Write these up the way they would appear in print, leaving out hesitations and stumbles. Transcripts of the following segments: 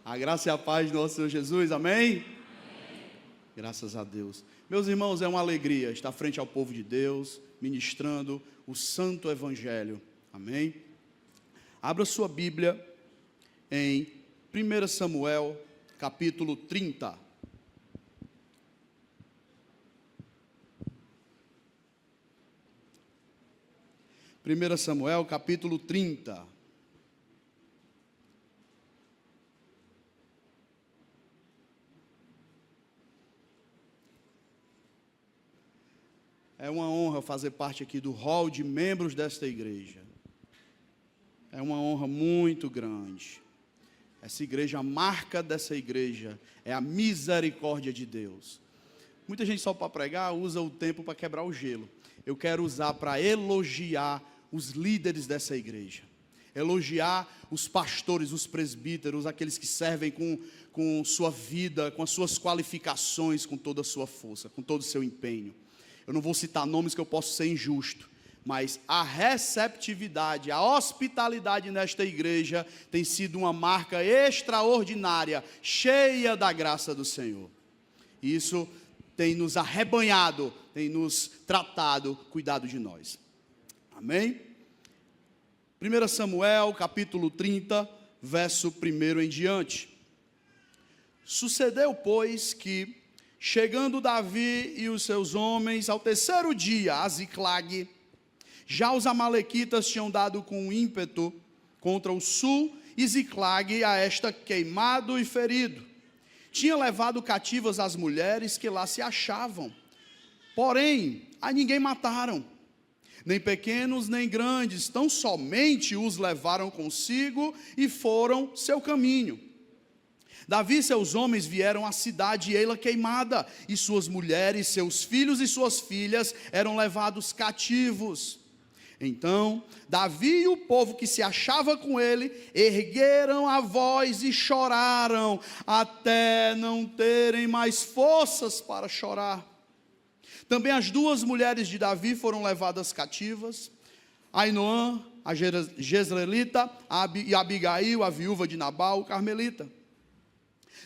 A graça e a paz do nosso Senhor Jesus, amém? Graças a Deus. Meus irmãos, é uma alegria estar frente ao povo de Deus, ministrando o Santo Evangelho, amém? Abra sua Bíblia em 1 Samuel, capítulo 30. Primeira Samuel, capítulo 30. É uma honra fazer parte aqui do hall de membros desta igreja. É uma honra muito grande. Essa igreja, a marca dessa igreja é a misericórdia de Deus. Muita gente só para pregar usa o tempo para quebrar o gelo. Eu quero usar para elogiar os líderes dessa igreja. Elogiar os pastores, os presbíteros, aqueles que servem com sua vida, com as suas qualificações, com toda a sua força, com todo o seu empenho. Eu não vou citar nomes que eu posso ser injusto, mas a receptividade, a hospitalidade nesta igreja tem sido uma marca extraordinária, cheia da graça do Senhor. Isso tem nos arrebanhado, tem nos tratado, cuidado de nós. Amém? 1 Samuel, capítulo 30, verso 1 em diante. Sucedeu, pois, que, chegando Davi e os seus homens ao terceiro dia a Ziclag, já os amalequitas tinham dado com ímpeto contra o sul, e Ziclag a esta queimado e ferido. Tinha levado cativas as mulheres que lá se achavam, porém a ninguém mataram, nem pequenos nem grandes, tão somente os levaram consigo e foram seu caminho. Davi e seus homens vieram à cidade e ei-la queimada, e suas mulheres, seus filhos e suas filhas eram levados cativos. Então, Davi e o povo que se achava com ele, ergueram a voz e choraram, até não terem mais forças para chorar. Também as duas mulheres de Davi foram levadas cativas, Ainoã, a Jezreelita, e Abigail, a viúva de Nabal, o carmelita.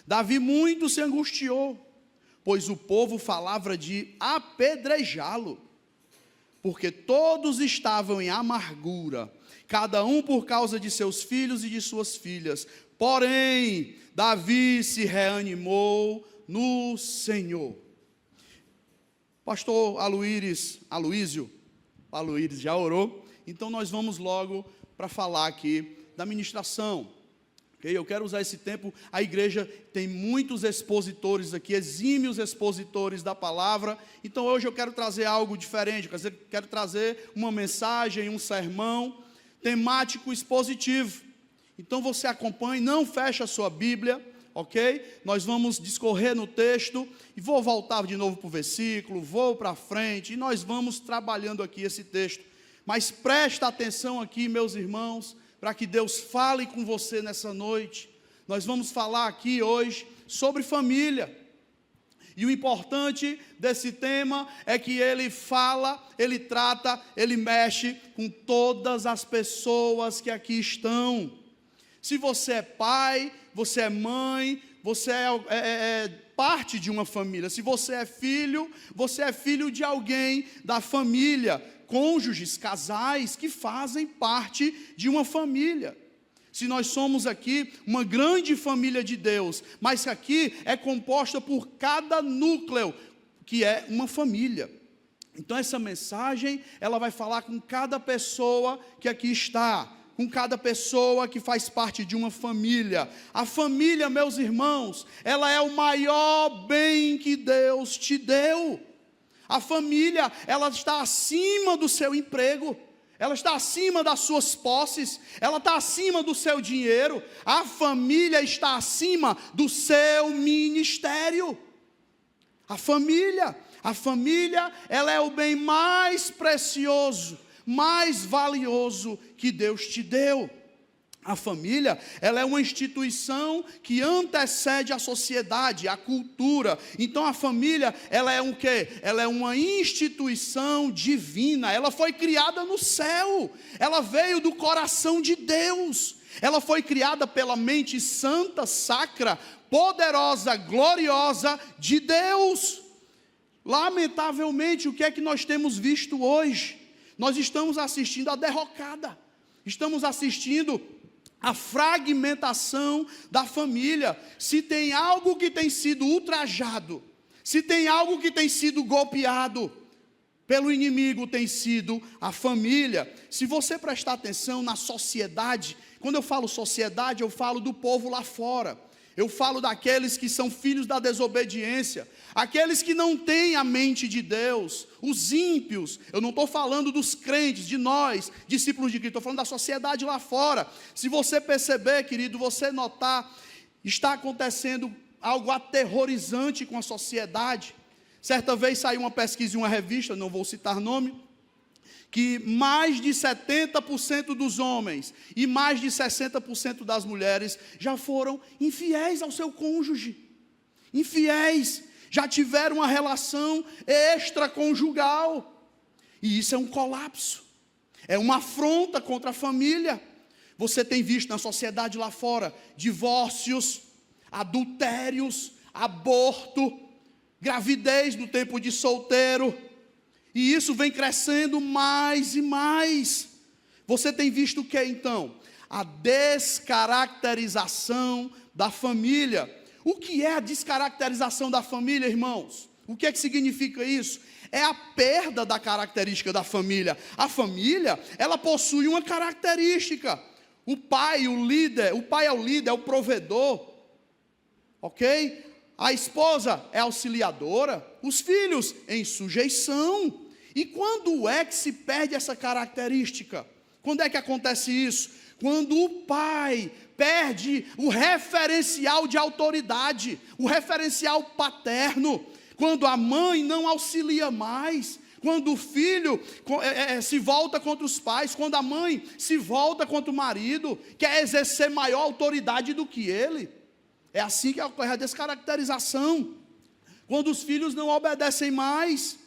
Davi muito se angustiou, pois o povo falava de apedrejá-lo, porque todos estavam em amargura, cada um por causa de seus filhos e de suas filhas. Porém, Davi se reanimou no Senhor. Pastor Aloísio já orou, então nós vamos logo para falar aqui da ministração. Okay? Eu quero usar esse tempo, a igreja tem muitos expositores aqui, exímios expositores da palavra, então hoje eu quero trazer algo diferente, quero trazer uma mensagem, um sermão temático expositivo. Então você acompanhe, não feche a sua Bíblia, ok? Nós vamos discorrer no texto, e vou voltar de novo para o versículo, vou para frente, e nós vamos trabalhando aqui esse texto, mas presta atenção aqui, meus irmãos, para que Deus fale com você nessa noite. Nós vamos falar aqui hoje sobre família, e o importante desse tema é que ele fala, ele trata, ele mexe com todas as pessoas que aqui estão. Se você é pai, você é mãe, você é parte de uma família. Se você é filho de alguém da família, cônjuges, casais que fazem parte de uma família. Se nós somos aqui uma grande família de Deus, mas aqui é composta por cada núcleo, que é uma família. Então essa mensagem, ela vai falar com cada pessoa que aqui está, com cada pessoa que faz parte de uma família. A família, meus irmãos, ela é o maior bem que Deus te deu. A família, ela está acima do seu emprego, ela está acima das suas posses, ela está acima do seu dinheiro. A família está acima do seu ministério. A família, ela é o bem mais precioso, mais valioso que Deus te deu. A família, ela é uma instituição que antecede a sociedade, a cultura. Então a família, ela é um quê? Ela é uma instituição divina. Ela foi criada no céu. Ela veio do coração de Deus. Ela foi criada pela mente santa, sacra, poderosa, gloriosa de Deus. Lamentavelmente, o que é que nós temos visto hoje? Nós estamos assistindo a derrocada, estamos assistindo a fragmentação da família. Se tem algo que tem sido ultrajado, se tem algo que tem sido golpeado pelo inimigo, tem sido a família. Se você prestar atenção na sociedade, quando eu falo sociedade, eu falo do povo lá fora. Eu falo daqueles que são filhos da desobediência, aqueles que não têm a mente de Deus, os ímpios. Eu não estou falando dos crentes, de nós, discípulos de Cristo, estou falando da sociedade lá fora. Se você perceber, querido, você notar, está acontecendo algo aterrorizante com a sociedade. Certa vez saiu uma pesquisa em uma revista, não vou citar nome, que mais de 70% dos homens e mais de 60% das mulheres já foram infiéis ao seu cônjuge. Infiéis, já tiveram uma relação extraconjugal. E isso é um colapso, é uma afronta contra a família. Você tem visto na sociedade lá fora divórcios, adultérios, aborto, gravidez no tempo de solteiro. E isso vem crescendo mais e mais. Você tem visto o que então? A descaracterização da família. O que é a descaracterização da família, irmãos? O que é que significa isso? É a perda da característica da família. A família, ela possui uma característica. O pai é o líder, é o provedor. Ok? A esposa é auxiliadora, os filhos em sujeição. E quando é que se perde essa característica? Quando é que acontece isso? Quando o pai perde o referencial de autoridade, o referencial paterno, quando a mãe não auxilia mais, quando o filho se volta contra os pais, quando a mãe se volta contra o marido, quer exercer maior autoridade do que ele. É assim que ocorre a descaracterização. Quando os filhos não obedecem mais,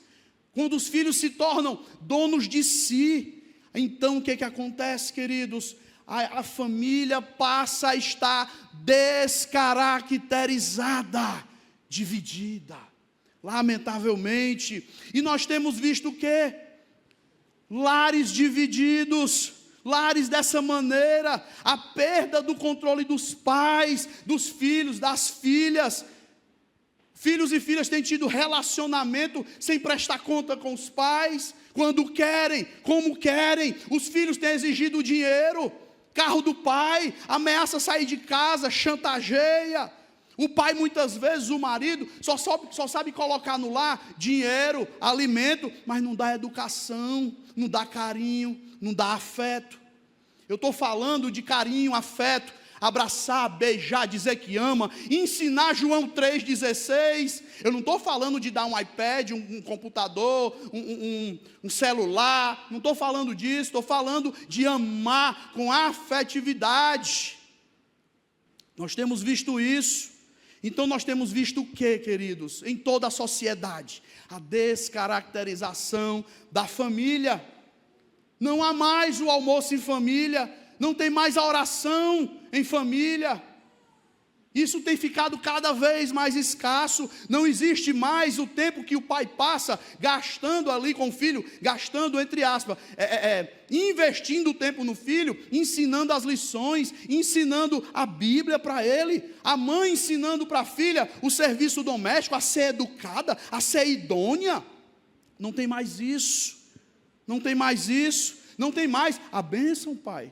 quando os filhos se tornam donos de si, então o que acontece, queridos? A família passa a estar descaracterizada, dividida, lamentavelmente. E nós temos visto o quê? Lares divididos, lares dessa maneira, a perda do controle dos pais, dos filhos, das filhas. Filhos e filhas têm tido relacionamento sem prestar conta com os pais, quando querem, como querem. Os filhos têm exigido dinheiro, carro do pai, ameaça sair de casa, chantageia. O pai, muitas vezes, o marido, só sabe colocar no lar dinheiro, alimento, mas não dá educação, não dá carinho, não dá afeto. Eu estou falando de carinho, afeto, abraçar, beijar, dizer que ama, ensinar João 3,16. Eu não estou falando de dar um iPad, um computador, um celular, não estou falando disso, estou falando de amar com afetividade. Nós temos visto isso. Então nós temos visto o que, queridos? Em toda a sociedade, a descaracterização da família. Não há mais o almoço em família, não tem mais a oração em família. Isso tem ficado cada vez mais escasso. Não existe mais o tempo que o pai passa gastando ali com o filho, gastando entre aspas, investindo tempo no filho, ensinando as lições, ensinando a Bíblia para ele. A mãe ensinando para a filha o serviço doméstico, a ser educada, a ser idônea. Não tem mais isso. Não tem mais isso. Não tem mais a bênção, pai.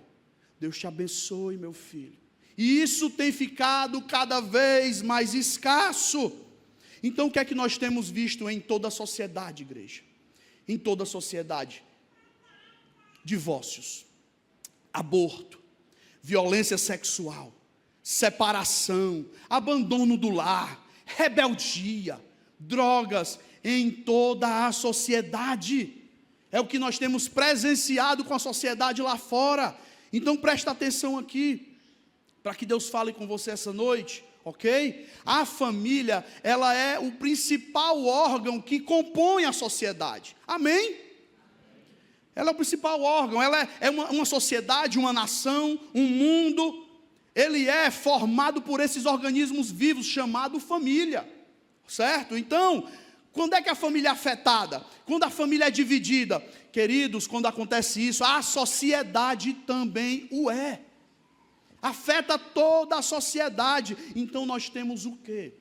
Deus te abençoe, meu filho. E isso tem ficado cada vez mais escasso. Então o que é que nós temos visto em toda a sociedade, igreja? Em toda a sociedade: divórcios, aborto, violência sexual, separação, abandono do lar, rebeldia, drogas, em toda a sociedade. É o que nós temos presenciado com a sociedade lá fora. Então presta atenção aqui, para que Deus fale com você essa noite, ok? A família, ela é o principal órgão que compõe a sociedade, amém? Ela é o principal órgão, ela é uma sociedade, uma nação, um mundo. Ele é formado por esses organismos vivos, chamado família, certo? Então, quando é que a família é afetada? Quando a família é dividida. Queridos, quando acontece isso, a sociedade também o é. Afeta toda a sociedade. Então nós temos o quê?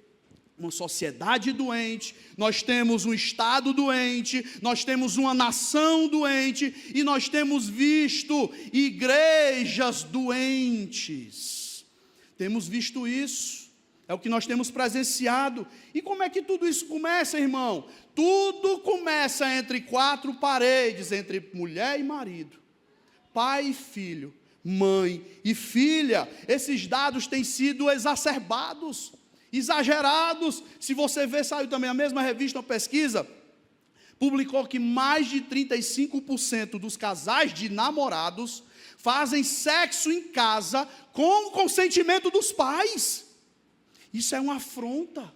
Uma sociedade doente, nós temos um Estado doente, nós temos uma nação doente, e nós temos visto igrejas doentes. Temos visto isso, é o que nós temos presenciado. E como é que tudo isso começa, irmão? Tudo começa entre quatro paredes, entre mulher e marido, pai e filho, mãe e filha. Esses dados têm sido exacerbados, exagerados. Se você ver, saiu também a mesma revista, uma pesquisa, publicou que mais de 35% dos casais de namorados fazem sexo em casa com o consentimento dos pais. Isso é uma afronta.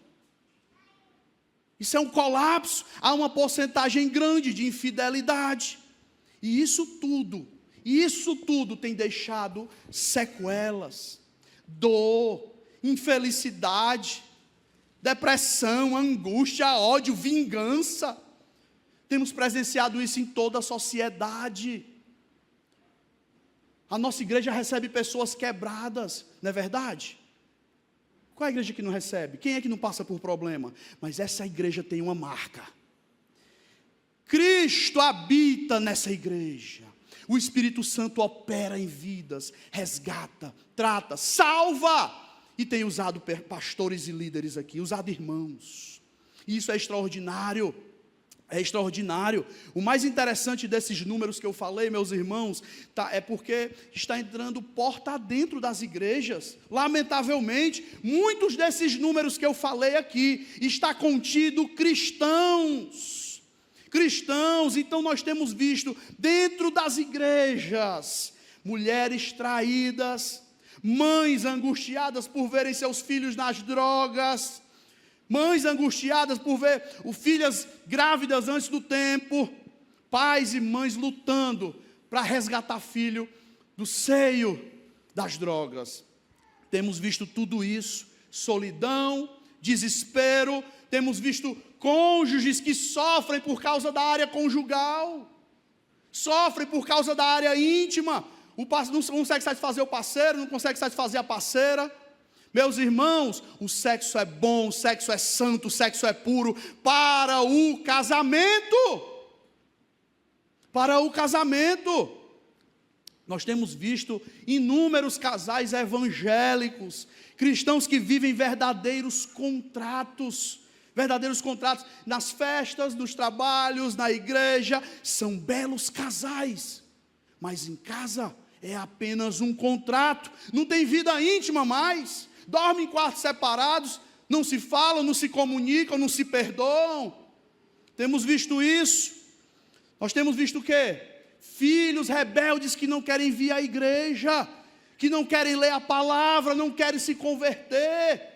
Isso é um colapso. Há uma porcentagem grande de infidelidade. E isso tudo tem deixado sequelas, dor, infelicidade, depressão, angústia, ódio, vingança. Temos presenciado isso em toda a sociedade. A nossa igreja recebe pessoas quebradas, não é verdade? Qual é a igreja que não recebe? Quem é que não passa por problema? Mas essa igreja tem uma marca. Cristo habita nessa igreja. O Espírito Santo opera em vidas, resgata, trata, salva. E tem usado pastores e líderes aqui, usado irmãos. E isso é extraordinário. É extraordinário. O mais interessante desses números que eu falei, meus irmãos, é porque está entrando porta dentro das igrejas. Lamentavelmente, muitos desses números que eu falei aqui, está contido cristãos. Então nós temos visto dentro das igrejas, mulheres traídas, mães angustiadas por verem seus filhos nas drogas, mães angustiadas por ver filhas grávidas antes do tempo, pais e mães lutando para resgatar filho do seio das drogas. Temos visto tudo isso, solidão, desespero, temos visto cônjuges que sofrem por causa da área conjugal, sofrem por causa da área íntima, não consegue satisfazer o parceiro, não consegue satisfazer a parceira. Meus irmãos, o sexo é bom, o sexo é santo, o sexo é puro para o casamento. Para o casamento. Nós temos visto inúmeros casais evangélicos, cristãos que vivem verdadeiros contratos nas festas, nos trabalhos, na igreja, são belos casais, mas em casa é apenas um contrato, não tem vida íntima mais. Dormem em quartos separados, não se falam, não se comunicam, não se perdoam. Temos visto isso. Nós temos visto o quê? Filhos rebeldes que não querem vir à igreja, que não querem ler a palavra, não querem se converter.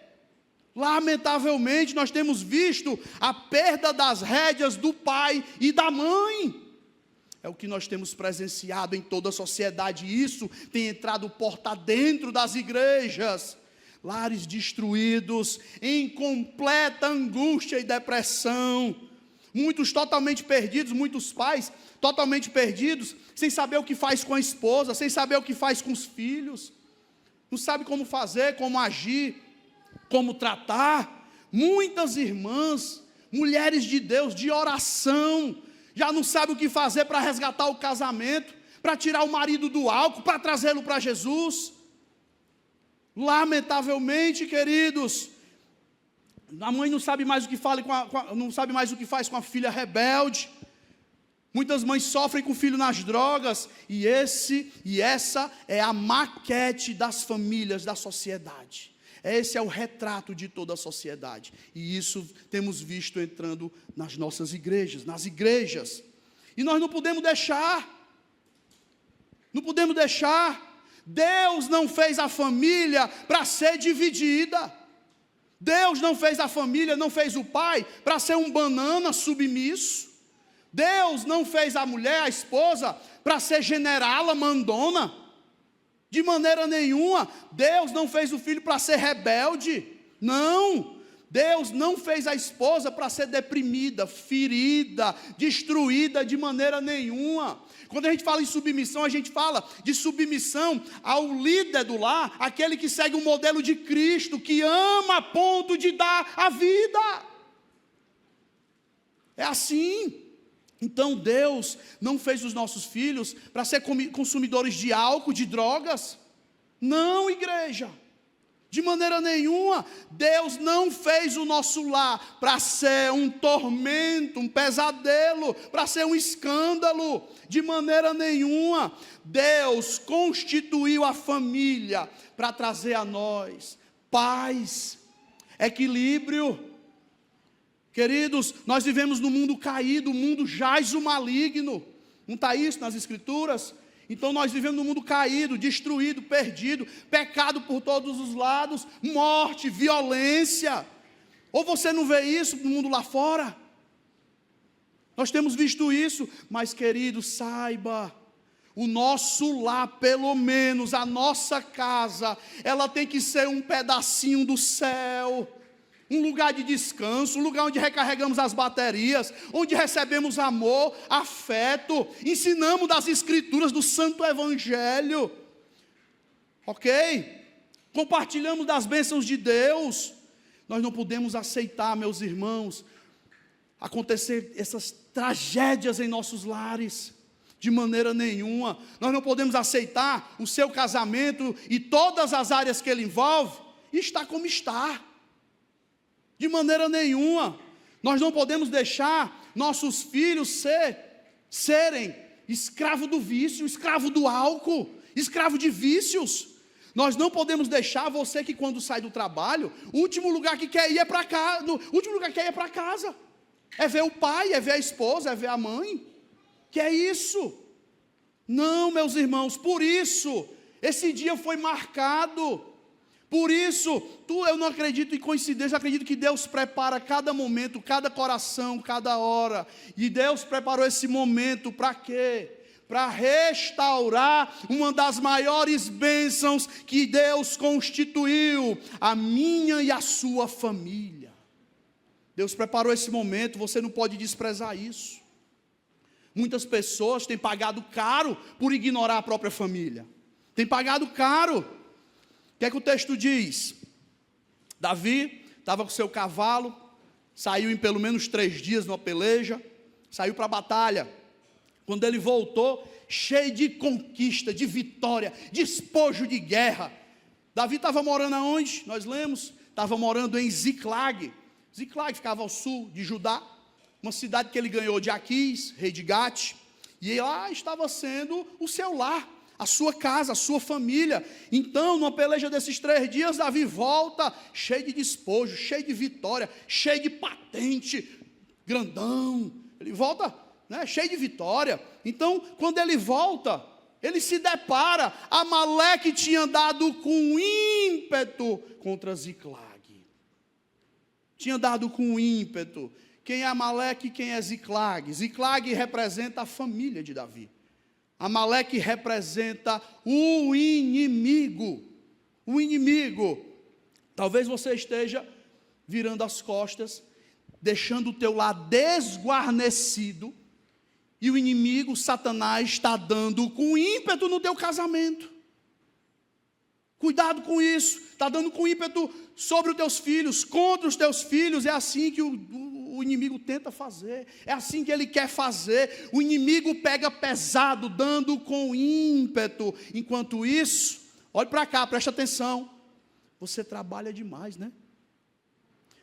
Lamentavelmente, nós temos visto a perda das rédeas do pai e da mãe. É o que nós temos presenciado em toda a sociedade. Isso tem entrado porta dentro das igrejas. Lares destruídos, em completa angústia e depressão, muitos totalmente perdidos, muitos pais totalmente perdidos, sem saber o que faz com a esposa, sem saber o que faz com os filhos, não sabe como fazer, como agir, como tratar. Muitas irmãs, mulheres de Deus, de oração, já não sabem o que fazer para resgatar o casamento, para tirar o marido do álcool, para trazê-lo para Jesus. Lamentavelmente, queridos, a mãe não sabe mais o que faz com a filha rebelde. Muitas mães sofrem com o filho nas drogas, e essa é a maquete das famílias, da sociedade. Esse é o retrato de toda a sociedade, e isso temos visto entrando nas nossas igrejas, e nós não podemos deixar. Deus não fez a família para ser dividida. Deus não fez a família, não fez o pai para ser um banana submisso. Deus não fez a mulher, a esposa, para ser generala, mandona. De maneira nenhuma. Deus não fez o filho para ser rebelde. Não. Deus não fez a esposa para ser deprimida, ferida, destruída de maneira nenhuma. Quando a gente fala em submissão, a gente fala de submissão ao líder do lar, aquele que segue o modelo de Cristo, que ama a ponto de dar a vida. É assim. Então Deus não fez os nossos filhos para ser consumidores de álcool, de drogas. Não, igreja. De maneira nenhuma. Deus não fez o nosso lar para ser um tormento, um pesadelo, para ser um escândalo. De maneira nenhuma. Deus constituiu a família para trazer a nós paz, equilíbrio. Queridos, nós vivemos num mundo caído, o mundo jaz o maligno. Não está isso nas Escrituras? Então nós vivemos num mundo caído, destruído, perdido, pecado por todos os lados, morte, violência. Ou você não vê isso no mundo lá fora? Nós temos visto isso, mas querido, saiba, o nosso lar, pelo menos a nossa casa, ela tem que ser um pedacinho do céu. Um lugar de descanso, um lugar onde recarregamos as baterias, onde recebemos amor, afeto, ensinamos das Escrituras, do Santo Evangelho, ok? Compartilhamos das bênçãos de Deus. Nós não podemos aceitar, meus irmãos, acontecer essas tragédias em nossos lares, de maneira nenhuma. Nós não podemos aceitar o seu casamento e todas as áreas que ele envolve, e está como está. De maneira nenhuma. Nós não podemos deixar nossos filhos serem escravo do vício, escravo do álcool, escravo de vícios. Nós não podemos deixar você que quando sai do trabalho, o último lugar que quer ir é para casa, o último lugar que quer ir é para casa. É ver o pai, é ver a esposa, é ver a mãe. Que é isso? Não, meus irmãos, por isso esse dia foi marcado. Por isso, eu não acredito em coincidência, eu acredito que Deus prepara cada momento, cada coração, cada hora. E Deus preparou esse momento para quê? Para restaurar uma das maiores bênçãos que Deus constituiu, a minha e a sua família. Deus preparou esse momento, você não pode desprezar isso. Muitas pessoas têm pagado caro por ignorar a própria família. Têm pagado caro. O que é que o texto diz? Davi estava com seu cavalo, saiu em pelo menos 3 dias numa peleja, saiu para a batalha. Quando ele voltou, cheio de conquista, de vitória, despojo de guerra. Davi estava morando aonde? Nós lemos, estava morando em Ziclag. Ziclag ficava ao sul de Judá, uma cidade que ele ganhou de Aquis, rei de Gate, e lá estava sendo o seu lar, a sua casa, a sua família. Então, numa peleja desses 3 dias, Davi volta cheio de despojo, cheio de vitória, cheio de patente, grandão. Ele volta, cheio de vitória. Então, quando ele volta, ele se depara, Amaleque tinha dado com ímpeto contra Ziclag. Tinha dado com ímpeto. Quem é Amaleque e quem é Ziclag? Ziclag representa a família de Davi. Amaleque representa o inimigo. O inimigo. Talvez você esteja virando as costas, deixando o teu lar desguarnecido, e o inimigo, Satanás, está dando com ímpeto no teu casamento. Cuidado com isso. Está dando com ímpeto sobre os teus filhos, contra os teus filhos. É assim que o inimigo tenta fazer, é assim que ele quer fazer. O inimigo pega pesado, dando com ímpeto. Enquanto isso, olhe para cá, preste atenção, você trabalha demais, né?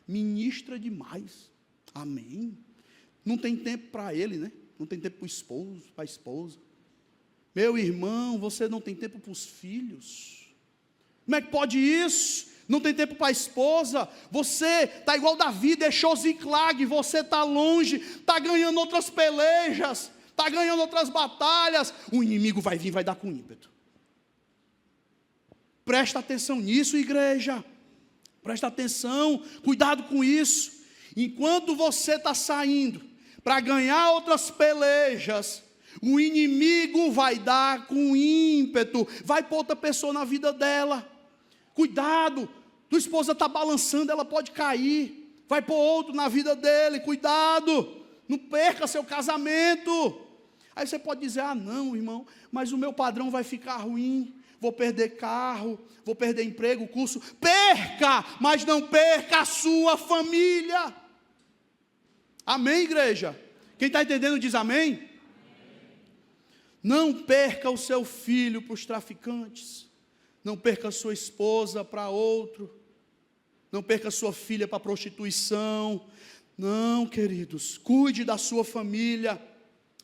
Ministra demais, amém? Não tem tempo para ele, né? Não tem tempo para o esposo, para a esposa. Meu irmão, você não tem tempo para os filhos. Como é que pode isso? Não tem tempo para a esposa. Você está igual Davi, deixou Ziclag. Você está longe, está ganhando outras pelejas, está ganhando outras batalhas. O inimigo vai vir, vai dar com ímpeto. Presta atenção nisso, igreja. Presta atenção, cuidado com isso. Enquanto você está saindo para ganhar outras pelejas, o inimigo vai dar com ímpeto, vai pôr outra pessoa na vida dela. Cuidado, tua esposa está balançando, ela pode cair, vai pôr outro na vida dele, cuidado, não perca seu casamento. Aí você pode dizer, não, irmão, mas o meu padrão vai ficar ruim, vou perder carro, vou perder emprego, curso. Perca, mas não perca a sua família. Amém, igreja? Quem está entendendo diz amém? Não perca o seu filho para os traficantes, não perca a sua esposa para outro, não perca a sua filha para a prostituição. Não, queridos, cuide da sua família.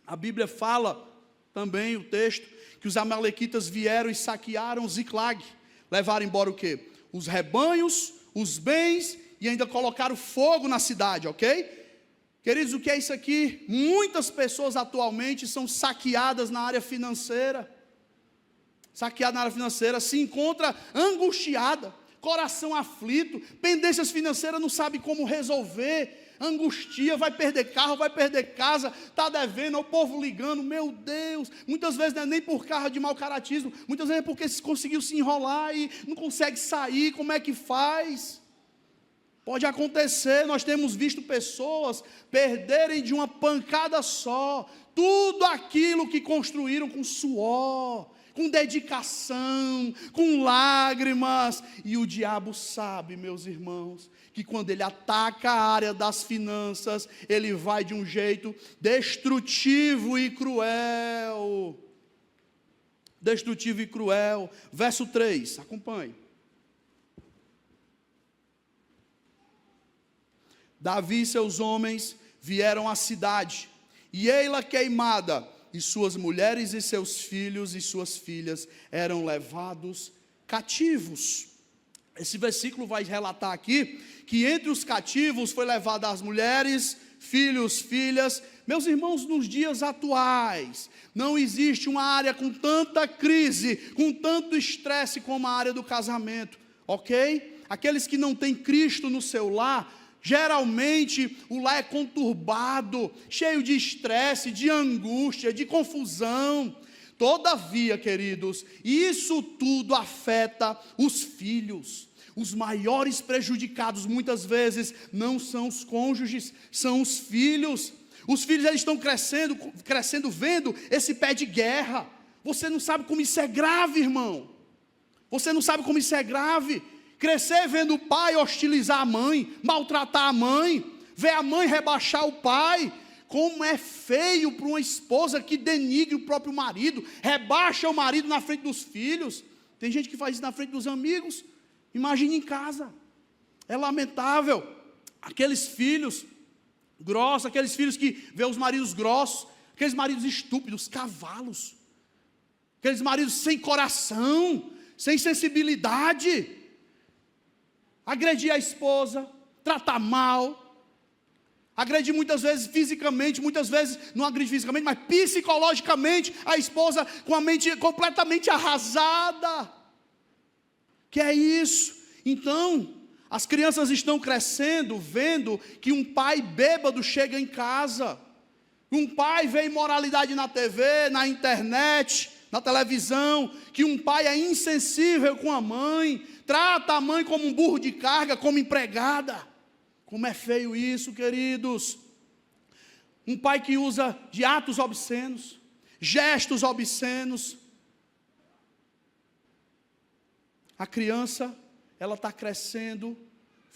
A Bíblia fala também, o texto, que os amalequitas vieram e saquearam Ziclag, levaram embora o quê? Os rebanhos, os bens, e ainda colocaram fogo na cidade, ok? Queridos, o que é isso aqui? Muitas pessoas atualmente são saqueadas na área financeira. Saqueada na área financeira, se encontra angustiada, coração aflito, pendências financeiras, não sabe como resolver, angustia, vai perder carro, vai perder casa, está devendo, o povo ligando, meu Deus, muitas vezes não é nem por causa de mau caratismo, muitas vezes é porque conseguiu se enrolar e não consegue sair, como é que faz? Pode acontecer, nós temos visto pessoas perderem de uma pancada só, tudo aquilo que construíram com suor, com dedicação, com lágrimas, e o diabo sabe, meus irmãos, que quando ele ataca a área das finanças, ele vai de um jeito destrutivo e cruel. Destrutivo e cruel. Verso 3, acompanhe. Davi e seus homens vieram à cidade, e ei-la queimada, e suas mulheres e seus filhos e suas filhas eram levados cativos. Esse versículo vai relatar aqui, que entre os cativos foi levada as mulheres, filhos, filhas. Meus irmãos, nos dias atuais, não existe uma área com tanta crise, com tanto estresse como a área do casamento, ok? Aqueles que não têm Cristo no seu lar, geralmente o lar é conturbado, cheio de estresse, de angústia, de confusão. Todavia, queridos, isso tudo afeta os filhos. Os maiores prejudicados muitas vezes não são os cônjuges, são os filhos. Os filhos eles estão crescendo vendo esse pé de guerra. Você não sabe como isso é grave, irmão. Você não sabe como isso é grave. Crescer vendo o pai hostilizar a mãe, maltratar a mãe, ver a mãe rebaixar o pai. Como é feio para uma esposa que denigre o próprio marido, rebaixa o marido na frente dos filhos. Tem gente que faz isso na frente dos amigos. Imagine em casa. É lamentável. Aqueles filhos grossos, aqueles filhos que vê os maridos grossos, aqueles maridos estúpidos, cavalos. Aqueles maridos sem coração, sem sensibilidade. Agredir a esposa, tratar mal, agredir muitas vezes fisicamente, muitas vezes não agride fisicamente, mas psicologicamente a esposa com a mente completamente arrasada. Que é isso? Então, as crianças estão crescendo, vendo que um pai bêbado chega em casa, um pai vê imoralidade na TV, na internet, na televisão, que um pai é insensível com a mãe, trata a mãe como um burro de carga, como empregada. Como é feio isso, queridos. Um pai que usa de atos obscenos, gestos obscenos. A criança, ela está crescendo,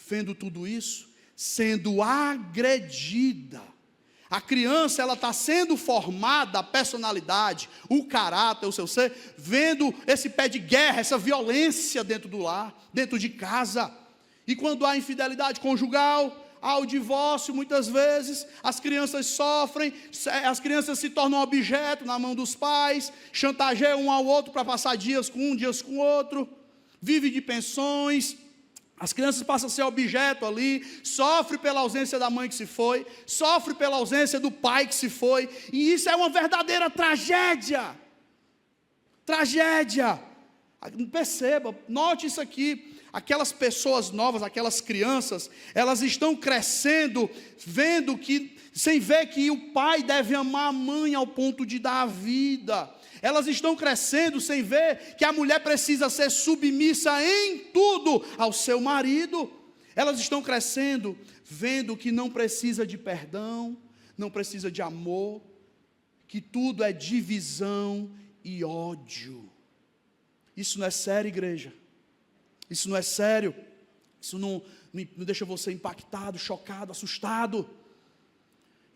vendo tudo isso, sendo agredida. A criança, ela está sendo formada, a personalidade, o caráter, o seu ser, vendo esse pé de guerra, essa violência dentro do lar, dentro de casa. E quando há infidelidade conjugal, há o divórcio, muitas vezes, as crianças sofrem, as crianças se tornam objeto na mão dos pais, chantageiam um ao outro para passar dias com um, dias com o outro, vive de pensões. As crianças passam a ser objeto ali, sofre pela ausência da mãe que se foi, sofre pela ausência do pai que se foi, e isso é uma verdadeira tragédia. Tragédia. Perceba, note isso aqui. aquelas pessoas novas, aquelas crianças, elas estão crescendo, sem ver que o pai deve amar a mãe ao ponto de dar a vida. Elas estão crescendo sem ver que a mulher precisa ser submissa em tudo ao seu marido. Elas estão crescendo vendo que não precisa de perdão, não precisa de amor, que tudo é divisão e ódio. Isso não é sério, igreja. Isso não é sério. Isso não deixa você impactado, chocado, assustado.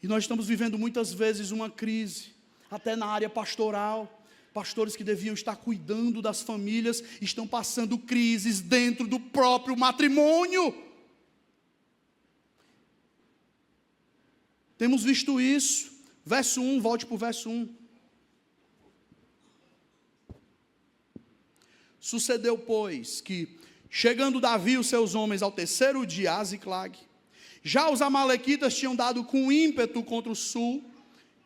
E nós estamos vivendo muitas vezes uma crise, até na área pastoral. Pastores que deviam estar cuidando das famílias estão passando crises dentro do próprio matrimônio. Temos visto isso. Verso 1, volte para o verso 1. Sucedeu, pois, que, chegando Davi e os seus homens ao terceiro dia a Ziclag, já os amalequitas tinham dado com ímpeto contra o sul,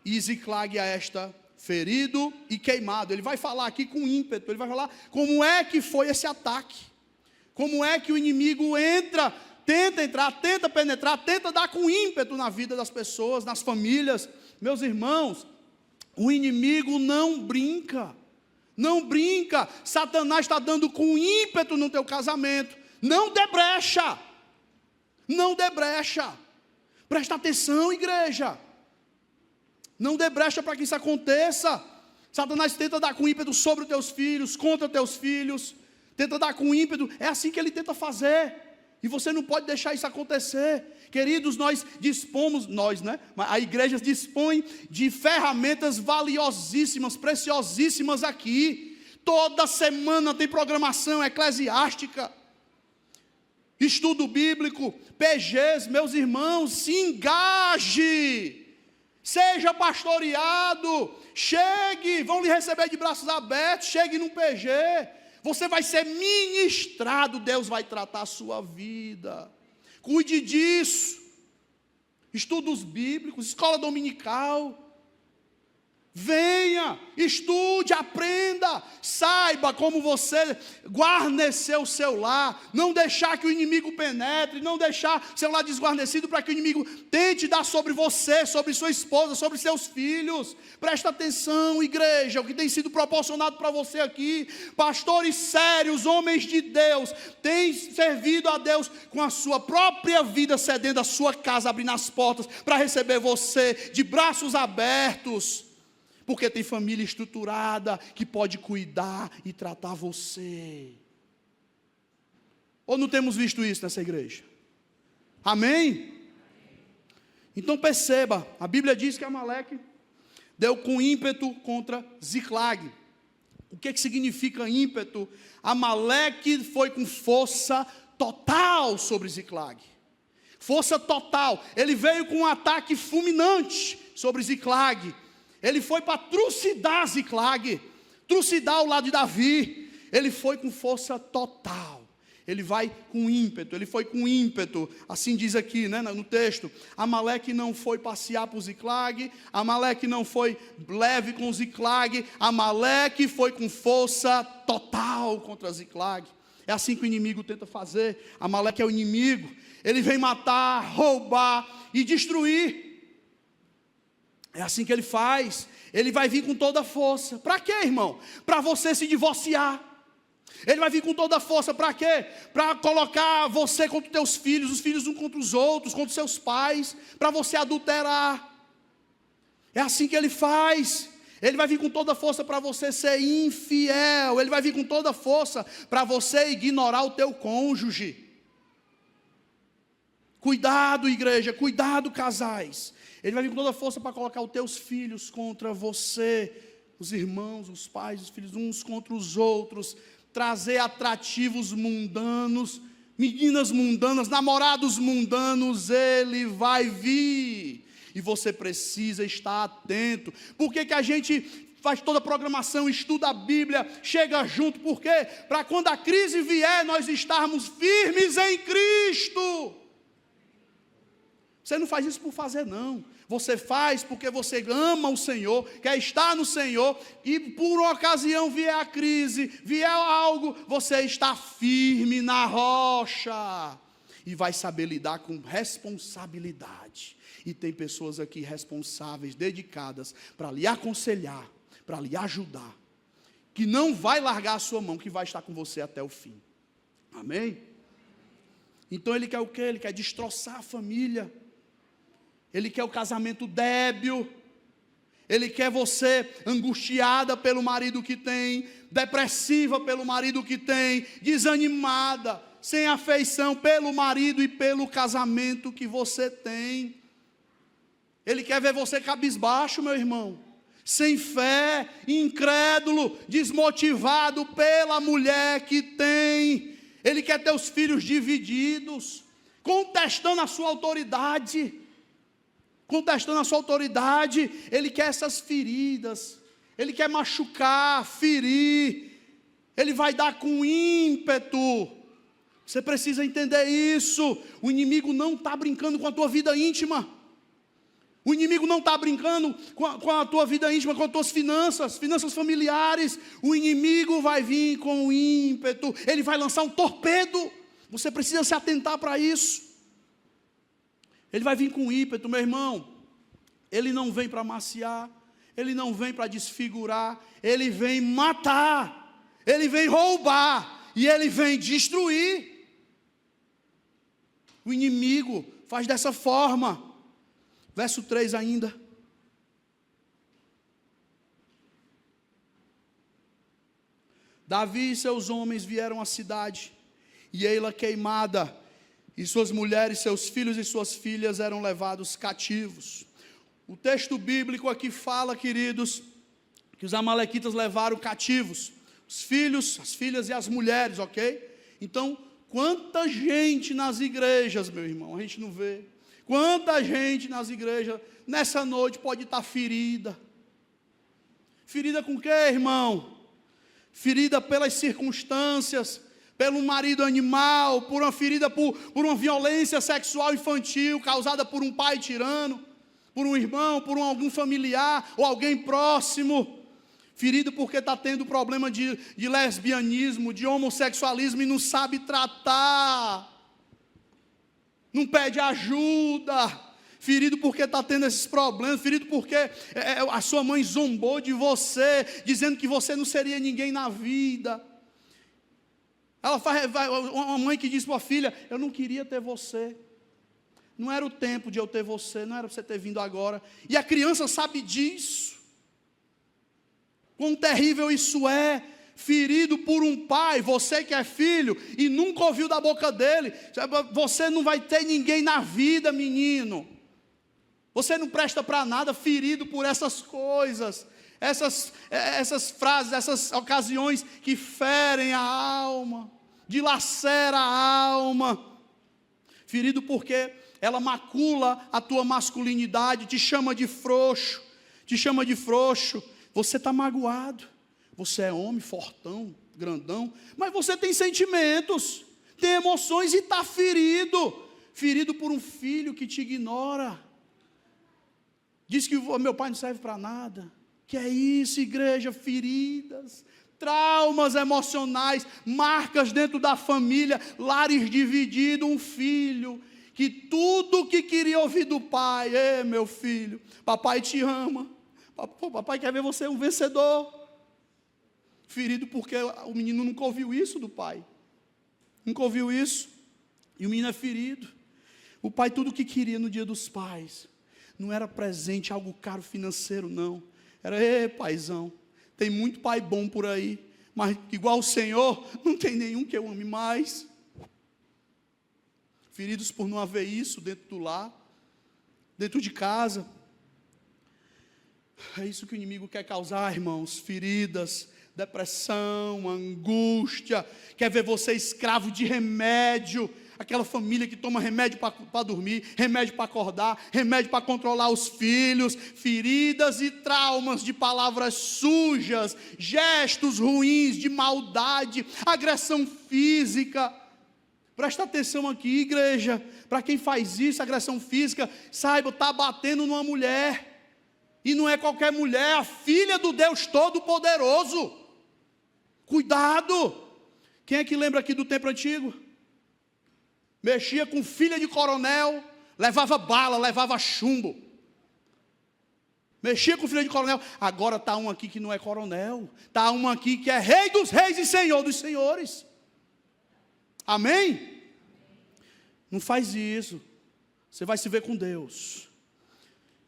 e Ziclag a esta ferido e queimado. Ele vai falar aqui com ímpeto, ele vai falar como é que foi esse ataque, como é que o inimigo tenta entrar, tenta penetrar, tenta dar com ímpeto na vida das pessoas, nas famílias. Meus irmãos, o inimigo não brinca, não brinca. Satanás está dando com ímpeto no teu casamento. Não dê brecha, não dê brecha. Presta atenção, igreja. Não dê brecha para que isso aconteça. Satanás tenta dar com ímpeto sobre os teus filhos, contra teus filhos, tenta dar com ímpeto, é assim que ele tenta fazer, e você não pode deixar isso acontecer. Queridos, nós dispomos, a igreja dispõe de ferramentas valiosíssimas, preciosíssimas aqui. Toda semana tem programação eclesiástica, estudo bíblico, PGs. Meus irmãos, se engaje, seja pastoreado, chegue, vão lhe receber de braços abertos, chegue num PG, você vai ser ministrado, Deus vai tratar a sua vida. Cuide disso. Estudos bíblicos, escola dominical. Venha, estude, aprenda, saiba como você guarnecer o seu lar, não deixar que o inimigo penetre, não deixar seu lar desguarnecido para que o inimigo tente dar sobre você, sobre sua esposa, sobre seus filhos. Presta atenção, igreja, o que tem sido proporcionado para você aqui. Pastores sérios, homens de Deus, têm servido a Deus com a sua própria vida, cedendo a sua casa, abrindo as portas para receber você de braços abertos. Porque tem família estruturada que pode cuidar e tratar você. Ou não temos visto isso nessa igreja? Amém? Então perceba, a Bíblia diz que Amaleque deu com ímpeto contra Ziclag. O que significa ímpeto? Amaleque foi com força total sobre Ziclag. Força total. Ele veio com um ataque fulminante sobre Ziclag. Ele foi para trucidar Ziclag, trucidar o lado de Davi. Ele foi com força total. Ele vai com ímpeto, ele foi com ímpeto. Assim diz aqui, no texto. Amaleque não foi passear por Ziclag, Amaleque não foi leve com Ziclag, Amaleque foi com força total contra Ziclag. É assim que o inimigo tenta fazer. Amaleque é o inimigo. Ele vem matar, roubar e destruir. É assim que ele faz. Ele vai vir com toda a força. Para quê, irmão? Para você se divorciar. Ele vai vir com toda a força. Para quê? Para colocar você contra os teus filhos, os filhos uns contra os outros, contra os seus pais, para você adulterar. É assim que ele faz. Ele vai vir com toda a força para você ser infiel. Ele vai vir com toda a força para você ignorar o teu cônjuge. Cuidado, igreja, cuidado, casais. Ele vai vir com toda a força para colocar os teus filhos contra você, os irmãos, os pais, os filhos, uns contra os outros, trazer atrativos mundanos, meninas mundanas, namorados mundanos. Ele vai vir, e você precisa estar atento. Por que a gente faz toda a programação, estuda a Bíblia, chega junto? Por quê? Para quando a crise vier, nós estarmos firmes em Cristo. Você não faz isso por fazer, não. Você faz porque você ama o Senhor, quer estar no Senhor, e por uma ocasião vier a crise, vier algo, você está firme na rocha. E vai saber lidar com responsabilidade. E tem pessoas aqui responsáveis, dedicadas, para lhe aconselhar, para lhe ajudar, que não vai largar a sua mão, que vai estar com você até o fim. Amém? Então ele quer o quê? Ele quer destroçar a família. Ele quer o casamento débil. Ele quer você angustiada pelo marido que tem, depressiva pelo marido que tem, desanimada, sem afeição pelo marido e pelo casamento que você tem. Ele quer ver você cabisbaixo, meu irmão, sem fé, incrédulo, desmotivado pela mulher que tem. Ele quer ter os filhos divididos, contestando a sua autoridade. Contestando a sua autoridade. Ele quer essas feridas. Ele quer machucar, ferir. Ele vai dar com ímpeto. Você precisa entender isso. O inimigo não está brincando com a tua vida íntima. O inimigo não está brincando com a tua vida íntima, com as tuas finanças familiares. O inimigo vai vir com ímpeto. Ele vai lançar um torpedo. Você precisa se atentar para isso. Ele vai vir com ímpeto, meu irmão. Ele não vem para amaciar. Ele não vem para desfigurar. Ele vem matar. Ele vem roubar. E ele vem destruir. O inimigo faz dessa forma. Verso 3 ainda. Davi e seus homens vieram à cidade, e ei-la queimada, e suas mulheres, seus filhos e suas filhas eram levados cativos. O texto bíblico aqui fala, queridos, que os amalequitas levaram cativos os filhos, as filhas e as mulheres, ok? Então, quanta gente nas igrejas, meu irmão, a gente não vê. Quanta gente nas igrejas, nessa noite, pode estar ferida. Ferida com o quê, irmão? Ferida pelas circunstâncias, pelo marido animal, por uma ferida por uma violência sexual infantil, causada por um pai tirano, por um irmão, por algum familiar, ou alguém próximo. Ferido porque está tendo problema de lesbianismo, de homossexualismo e não sabe tratar. Não pede ajuda, ferido porque está tendo esses problemas, ferido porque a sua mãe zombou de você, dizendo que você não seria ninguém na vida. Uma mãe que diz para a filha, eu não queria ter você, não era o tempo de eu ter você, não era para você ter vindo agora, e a criança sabe disso, quão terrível isso é. Ferido por um pai, você que é filho e nunca ouviu da boca dele, você não vai ter ninguém na vida, menino, você não presta para nada, ferido por essas coisas, essas frases, essas ocasiões que ferem a alma, dilacera a alma, ferido porque ela macula a tua masculinidade, te chama de frouxo, você está magoado. Você é homem, fortão, grandão, mas você tem sentimentos, tem emoções e está ferido. Ferido por um filho que te ignora. Diz que meu pai não serve para nada. Que é isso, igreja? Feridas, traumas emocionais, marcas dentro da família, lares divididos, um filho que tudo que queria ouvir do pai, meu filho, papai te ama, papai quer ver você um vencedor. Ferido porque o menino nunca ouviu isso do pai. Nunca ouviu isso. E o menino é ferido. O pai tudo o que queria no dia dos pais. Não era presente, algo caro financeiro, não. Era, paizão, tem muito pai bom por aí. Mas igual o Senhor, não tem nenhum que eu ame mais. Feridos por não haver isso dentro do lar. Dentro de casa. É isso que o inimigo quer causar, irmãos. Feridas, depressão, angústia, quer ver você escravo de remédio, aquela família que toma remédio para dormir, remédio para acordar, remédio para controlar os filhos, feridas e traumas de palavras sujas, gestos ruins de maldade, agressão física, Presta atenção aqui, igreja. Para quem faz isso, agressão física, saiba, está batendo numa mulher. E não é qualquer mulher, a filha do Deus Todo-Poderoso. Cuidado. Quem é que lembra aqui do tempo antigo? Mexia com filha de coronel, levava bala, levava chumbo. Mexia com filha de coronel. Agora está um aqui que não é coronel. Está um aqui que é rei dos reis e senhor dos senhores. Amém? Não faz isso. Você vai se ver com Deus.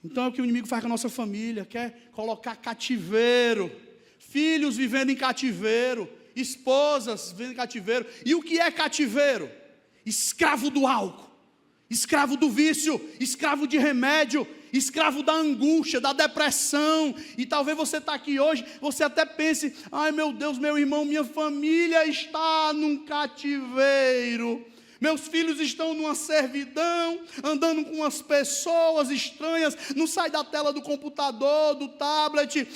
Então é o que o inimigo faz com a nossa família. Quer colocar cativeiro. Filhos vivendo em cativeiro. Esposas vivendo em cativeiro. E o que é cativeiro? Escravo do álcool. Escravo do vício. Escravo de remédio. Escravo da angústia, da depressão. E talvez você está aqui hoje, você até pense, ai meu Deus, meu irmão, minha família está num cativeiro. Meus filhos estão numa servidão, andando com umas pessoas estranhas, não sai da tela do computador, do tablet,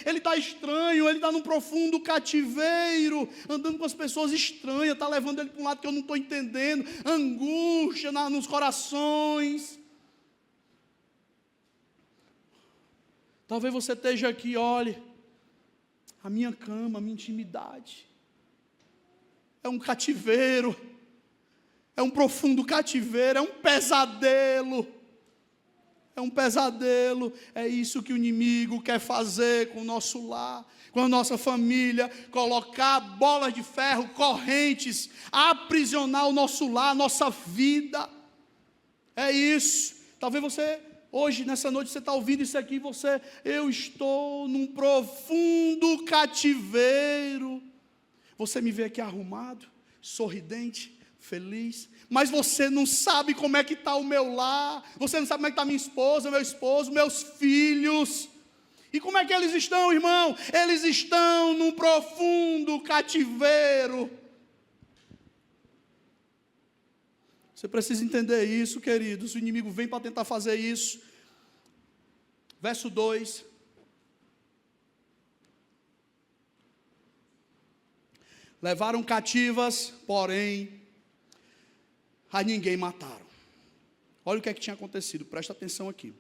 ele está estranho, ele está num profundo cativeiro, andando com as pessoas estranhas, está levando ele para um lado que eu não estou entendendo, angústia nos corações. Talvez você esteja aqui, olhe, a minha cama, a minha intimidade, é um cativeiro, é um profundo cativeiro, é um pesadelo, é isso que o inimigo quer fazer com o nosso lar, com a nossa família, colocar bolas de ferro, correntes, aprisionar o nosso lar, a nossa vida, é isso. Talvez você... Hoje, nessa noite, você está ouvindo isso aqui, eu estou num profundo cativeiro. Você me vê aqui arrumado, sorridente, feliz, mas você não sabe como é que está o meu lar, você não sabe como é que está minha esposa, meu esposo, meus filhos. E como é que eles estão, irmão? Eles estão num profundo cativeiro. Você precisa entender isso, queridos. O inimigo vem para tentar fazer isso. Verso 2. Levaram cativas, porém, a ninguém mataram. Olha o que é que tinha acontecido, presta atenção aqui.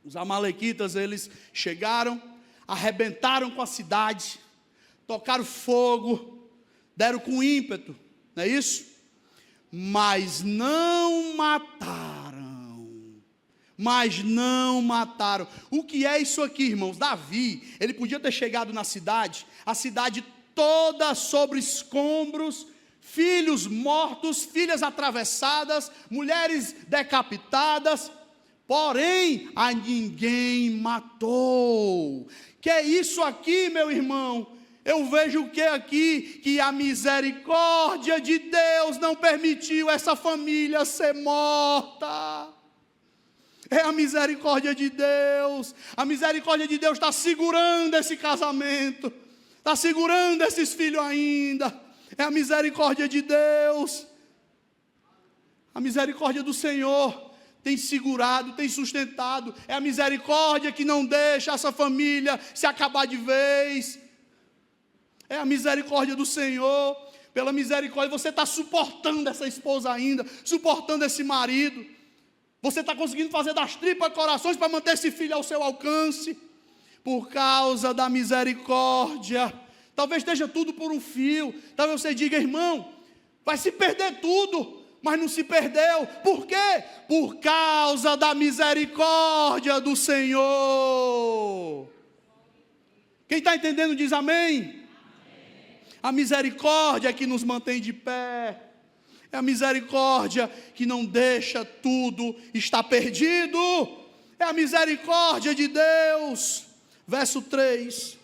Os amalequitas, eles chegaram, arrebentaram com a cidade, tocaram fogo, deram com ímpeto, não é isso? Mas não mataram. O que é isso aqui, irmãos? Davi, ele podia ter chegado na cidade, a cidade toda sobre escombros, filhos mortos, filhas atravessadas, mulheres decapitadas, porém a ninguém matou. Que é isso aqui, meu irmão? Eu vejo o que aqui? Que a misericórdia de Deus não permitiu essa família ser morta. É a misericórdia de Deus. A misericórdia de Deus está segurando esse casamento. Está segurando esses filhos ainda. É a misericórdia de Deus. A misericórdia do Senhor tem segurado, tem sustentado. É a misericórdia que não deixa essa família se acabar de vez. É a misericórdia do Senhor. Pela misericórdia você está suportando essa esposa ainda, suportando esse marido. Você está conseguindo fazer das tripas corações para manter esse filho ao seu alcance. Por causa da misericórdia. Talvez esteja tudo por um fio. Talvez você diga, irmão, vai se perder tudo. Mas não se perdeu. Por quê? Por causa da misericórdia do Senhor. Quem está entendendo diz amém. A misericórdia é que nos mantém de pé. É a misericórdia que não deixa tudo estar perdido. É a misericórdia de Deus. Verso 3.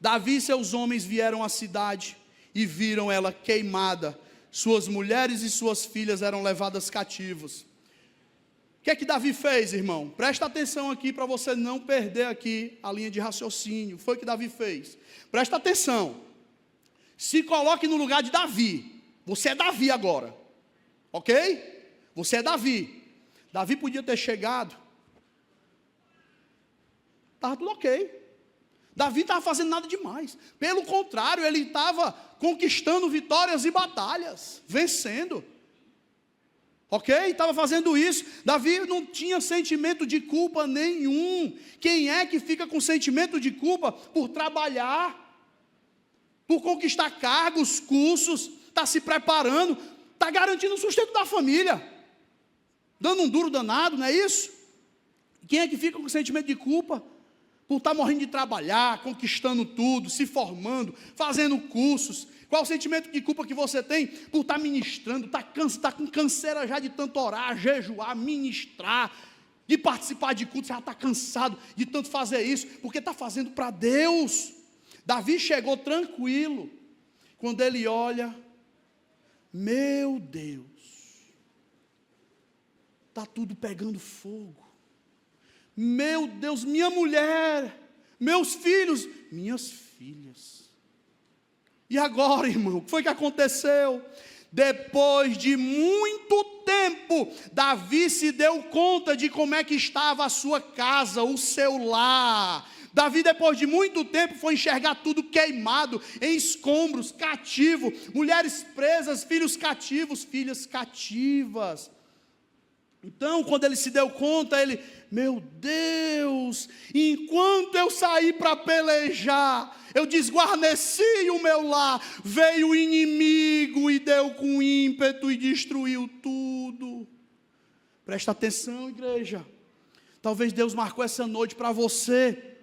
Davi e seus homens vieram à cidade e viram ela queimada. Suas mulheres e suas filhas eram levadas cativos. O que é que Davi fez, irmão? Presta atenção aqui para você não perder aqui a linha de raciocínio. Foi o que Davi fez. Presta atenção. Se coloque no lugar de Davi. Você é Davi agora. Ok? Você é Davi. Davi podia ter chegado. Estava tudo ok. Davi estava fazendo nada demais. Pelo contrário, ele estava conquistando vitórias e batalhas, vencendo. Ok? Estava fazendo isso. Davi não tinha sentimento de culpa nenhum. Quem é que fica com sentimento de culpa por trabalhar, por conquistar cargos, cursos, está se preparando, está garantindo o sustento da família, dando um duro danado, não é isso? Quem é que fica com sentimento de culpa por estar morrendo de trabalhar, conquistando tudo, se formando, fazendo cursos? Qual o sentimento de culpa que você tem por estar ministrando, está com canseira já de tanto orar, jejuar, ministrar, de participar de cultos, já está cansado de tanto fazer isso, porque está fazendo para Deus. Davi chegou tranquilo, quando ele olha, meu Deus, está tudo pegando fogo. Meu Deus, minha mulher, meus filhos, minhas filhas. E agora, irmão, o que foi que aconteceu? Depois de muito tempo, Davi se deu conta de como é que estava a sua casa, o seu lar. Davi, depois de muito tempo, foi enxergar tudo queimado, em escombros, cativo, mulheres presas, filhos cativos, filhas cativas. Então, quando ele se deu conta, ele, meu Deus, enquanto eu saí para pelejar, eu desguarneci o meu lar, veio o inimigo e deu com ímpeto e destruiu tudo. Presta atenção, igreja. Talvez Deus marcou essa noite para você,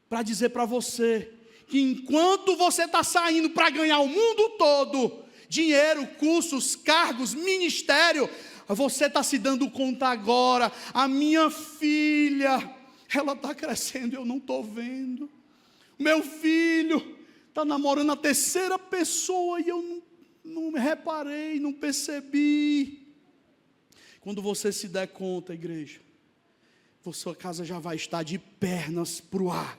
para dizer para você, que enquanto você está saindo para ganhar o mundo todo, dinheiro, cursos, cargos, ministério, você está se dando conta agora, a minha filha, ela está crescendo e eu não estou vendo. Meu filho está namorando a terceira pessoa e eu não reparei, não percebi. Quando você se der conta, igreja, sua casa já vai estar de pernas para o ar.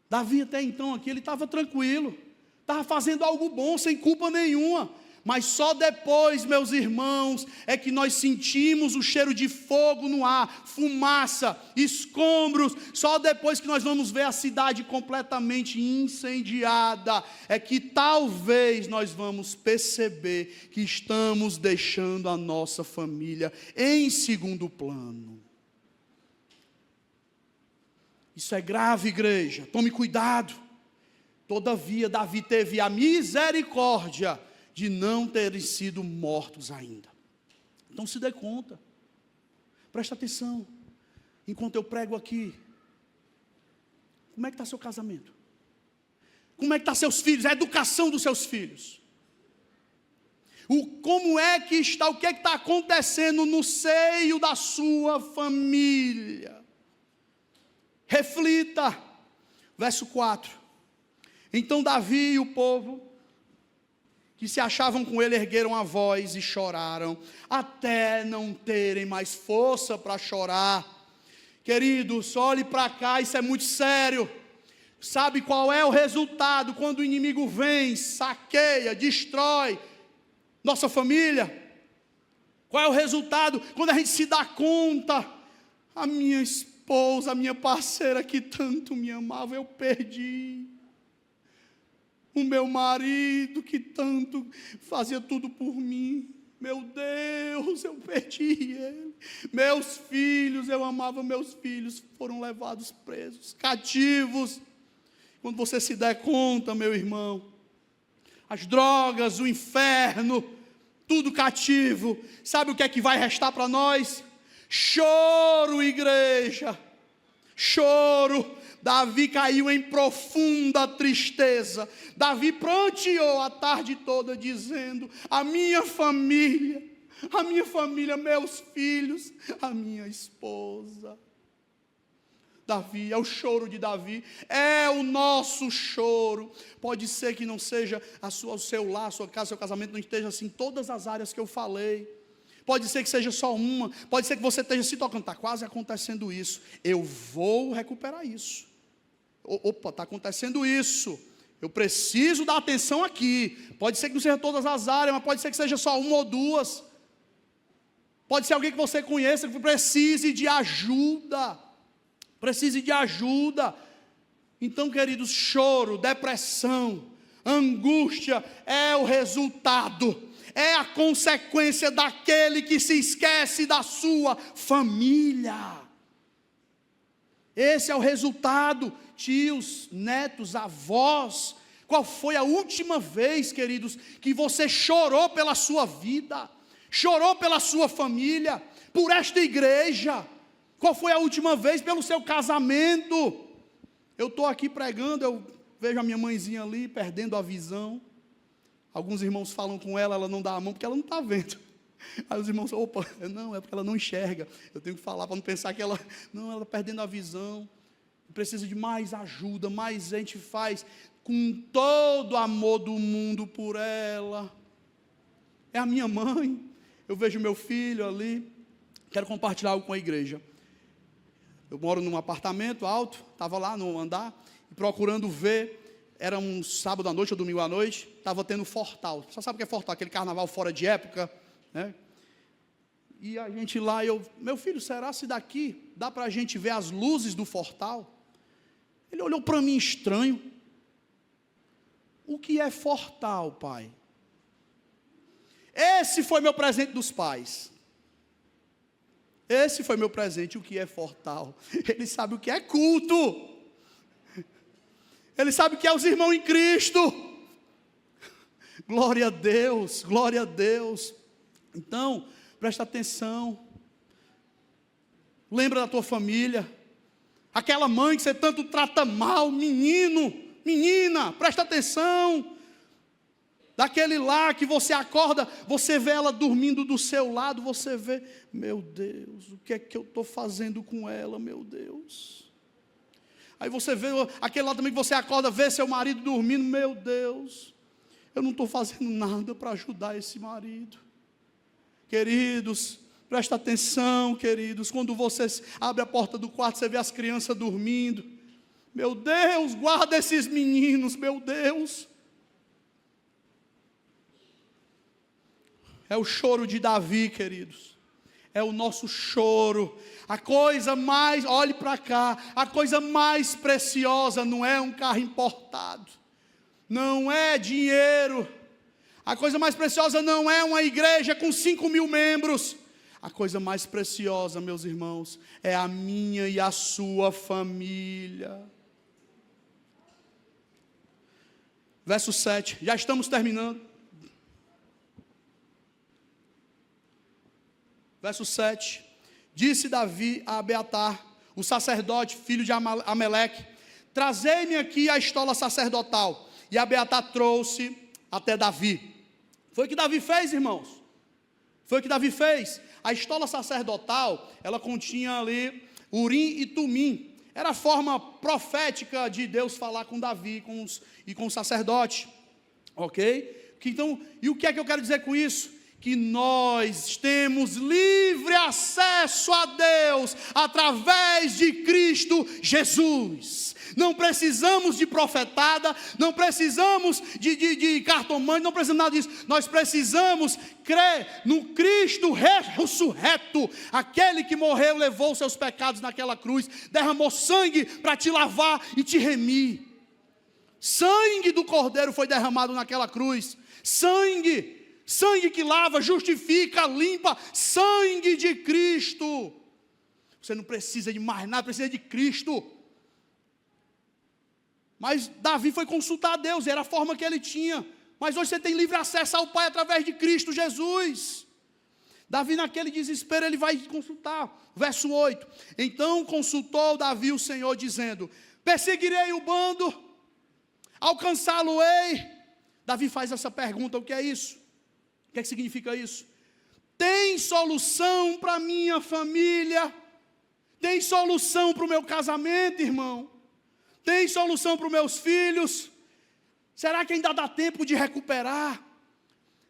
Davi até então aqui, ele estava tranquilo, estava fazendo algo bom, sem culpa nenhuma. Mas só depois, meus irmãos, é que nós sentimos o cheiro de fogo no ar, fumaça, escombros. Só depois que nós vamos ver a cidade completamente incendiada, é que talvez nós vamos perceber que estamos deixando a nossa família em segundo plano. Isso é grave, igreja, tome cuidado. Todavia, Davi teve a misericórdia de não terem sido mortos ainda. Então se dê conta, presta atenção, enquanto eu prego aqui, como é que está seu casamento? Como é que está seus filhos, a educação dos seus filhos? Como é que está, o que é que está acontecendo no seio da sua família? Reflita, verso 4, então Davi e o povo que se achavam com ele, ergueram a voz e choraram, até não terem mais força para chorar. Queridos, olhe para cá, isso é muito sério. Sabe qual é o resultado quando o inimigo vem, saqueia, destrói nossa família? Qual é o resultado quando a gente se dá conta? A minha esposa, a minha parceira que tanto me amava, eu perdi. O meu marido que tanto fazia tudo por mim, meu Deus, eu perdi ele. Meus filhos, eu amava meus filhos, foram levados presos, cativos. Quando você se der conta, meu irmão, as drogas, o inferno, tudo cativo, sabe o que é que vai restar para nós? Choro, igreja, choro. Davi caiu em profunda tristeza. Davi pranteou a tarde toda dizendo, a minha família, meus filhos, a minha esposa. Davi, é o choro de Davi, é o nosso choro. Pode ser que não seja o seu lar, a sua casa, seu casamento não esteja assim, todas as áreas que eu falei. Pode ser que seja só uma, pode ser que você esteja se tocando, está quase acontecendo isso, eu vou recuperar isso. Opa, está acontecendo isso, eu preciso dar atenção aqui. Pode ser que não seja todas as áreas, mas pode ser que seja só uma ou duas. Pode ser alguém que você conheça que precise de ajuda. Então, queridos, choro, depressão, angústia é o resultado, é a consequência daquele que se esquece da sua família. Esse é o resultado, tios, netos, avós. Qual foi a última vez, queridos, que você chorou pela sua vida, chorou pela sua família, por esta igreja? Qual foi a última vez pelo seu casamento? Eu estou aqui pregando, eu vejo a minha mãezinha ali, perdendo a visão. Alguns irmãos falam com ela, ela não dá a mão porque ela não está vendo. Aí os irmãos, opa, não, é porque ela não enxerga. Eu tenho que falar para não pensar que ela está perdendo a visão. Precisa de mais ajuda, mais gente faz com todo o amor do mundo por ela. É a minha mãe. Eu vejo meu filho ali, quero compartilhar algo com a igreja. Eu moro num apartamento alto, estava lá no andar, procurando ver. Era um sábado à noite ou domingo à noite, estava tendo Fortal. Só sabe o que é Fortal? Aquele carnaval fora de época, né? E a gente lá, meu filho, será se daqui dá para a gente ver as luzes do Fortal? Ele olhou para mim estranho. O que é Fortal, pai? Esse foi meu presente dos pais. Esse foi meu presente, o que é Fortal. Ele sabe o que é culto. Ele sabe o que é os irmãos em Cristo. Glória a Deus, glória a Deus. Então, presta atenção. Lembra da tua família. Aquela mãe que você tanto trata mal, menino, menina, presta atenção. Daquele lá que você acorda, você vê ela dormindo do seu lado, você vê, meu Deus, o que é que eu estou fazendo com ela, meu Deus. Aí você vê aquele lá também que você acorda, vê seu marido dormindo, meu Deus, eu não estou fazendo nada para ajudar esse marido. Queridos, presta atenção, queridos, quando você abre a porta do quarto, você vê as crianças dormindo, meu Deus, guarda esses meninos, meu Deus. É o choro de Davi, queridos. É o nosso choro. A coisa mais, olhe para cá, a coisa mais preciosa não é um carro importado, não é dinheiro. A coisa mais preciosa não é uma igreja com 5.000 membros. A coisa mais preciosa, meus irmãos, é a minha e a sua família. Verso 7, já estamos terminando. Verso 7, disse Davi a Abiatar, o sacerdote, filho de Ameleque, trazei-me aqui a estola sacerdotal. E Abiatar trouxe até Davi. Foi o que Davi fez, irmãos. Foi o que Davi fez. A estola sacerdotal, ela continha ali Urim e Tumim. Era a forma profética de Deus falar com Davi e com o sacerdote. Ok? Então, e o que é que eu quero dizer com isso? Que nós temos livre acesso a Deus através de Cristo Jesus. Não precisamos de profetada, não precisamos de cartomante, não precisamos nada disso. Nós precisamos crer no Cristo ressurreto, aquele que morreu, levou seus pecados naquela cruz, derramou sangue para te lavar e te remir. Sangue do Cordeiro foi derramado naquela cruz. Sangue que lava, justifica, limpa, sangue de Cristo. Você não precisa de mais nada, precisa de Cristo. Mas Davi foi consultar a Deus, era a forma que ele tinha. Mas hoje você tem livre acesso ao Pai através de Cristo Jesus. Davi naquele desespero, ele vai consultar. Verso 8, então consultou Davi o Senhor dizendo, perseguirei o bando, alcançá-lo-ei. Davi faz essa pergunta, o que é isso? O que é que significa isso? Tem solução para a minha família? Tem solução para o meu casamento, irmão? Tem solução para os meus filhos? Será que ainda dá tempo de recuperar?